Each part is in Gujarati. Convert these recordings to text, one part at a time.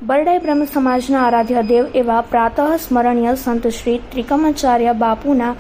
બરડાઈ બ્રહ્મ સમાજના આરાધ્ય દેવ એવા પ્રાતઃ સ્મરણીય સંત શ્રી ત્રિકમાચાર્ય બાપુના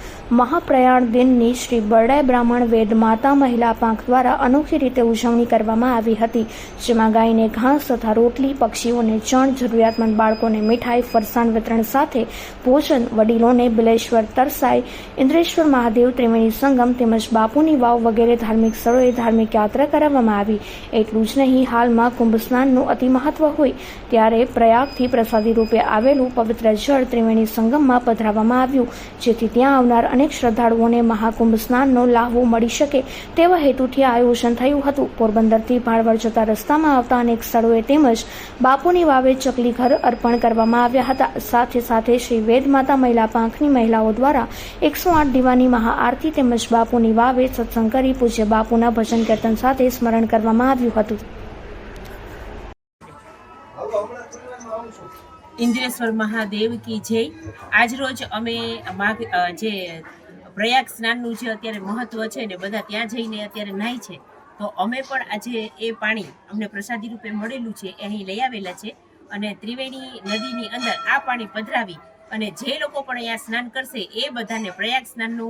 મહાપ્રયાણ દિનની શ્રી બરડાઈ બ્રાહ્મણ વેદ માતા મહિલા પાંખ દ્વારા અનોખી રીતે ઉજવણી કરવામાં આવી હતી, જેમાં ગાયને ઘાસ તથા રોટલી, પક્ષીઓને ચણ, જરૂરિયાતમંદ બાળકોને મીઠાઈ, ફરસાણ વિતરણ સાથે ભોજન, વડીલોને બિલેશ્વર તરસાઈ, ઇન્દ્રેશ્વર મહાદેવ ત્રિવેણી સંગમ તેમજ બાપુની વાવ વગેરે ધાર્મિક સ્થળોએ ધાર્મિક યાત્રા કરાવવામાં આવી। એટલું જ નહીં, હાલમાં કુંભ સ્નાનનું અતિ મહત્વ હોય ત્યારે પ્રયાગથી પ્રસાદી રૂપે આવેલું પવિત્ર જળ ત્રિવેણી સંગમમાં પધરાવવામાં આવ્યું, જેથી ત્યાં આવનાર અનેક શ્રદ્ધાળુઓને મહાકુંભ સ્નાનનો લાહવો મળી શકે તેવા હેતુથી આયોજન થયું હતું। પોરબંદરથી ભાણવડ જતા રસ્તામાં આવતા અનેક સ્થળોએ તેમજ બાપુની વાવે ચકલી ઘર અર્પણ કરવામાં આવ્યા હતા। સાથે સાથે શ્રી વેદ માતા મહિલા પાંખની મહિલાઓ દ્વારા 108 દીવાની મહાઆરતી તેમજ બાપુની વાવે સત્સંગ કરી પૂજ્ય બાપુના ભજન કીર્તન સાથે સ્મરણ કરવામાં આવ્યું હતું। ઇન્દ્રેશ્વર મહાદેવ કી જય। આજ રોજ અમે જે પ્રયાગ સ્નાનનું જે અત્યારે મહત્વ છે ને બધા ત્યાં જઈને અત્યારે નાય છે, તો અમે પણ આજે એ પાણી અમને પ્રસાદી રૂપે મળેલું છે એ અહીં લઈ આવેલા છે અને ત્રિવેણી નદીની અંદર આ પાણી પધરાવી અને જે લોકો પણ અહીંયા સ્નાન કરશે એ બધાને પ્રયાગ સ્નાનનો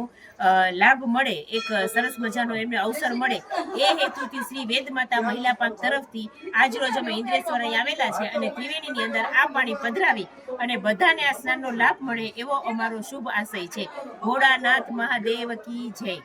લાભ મળે, એક સરસ મજાનો એમને અવસર મળે એ હેતુથી શ્રી વેદ માતા મહિલા પાંખ તરફથી આજ રોજ અમે ઇન્દ્રેશ્વર અહીં આવેલા છે અને ત્રિવેણીની અંદર આ પાણી પધરાવી અને બધાને આ સ્નાનનો લાભ મળે એવો અમારો શુભ આશય છે। ભોળાનાથ મહાદેવ કી જય।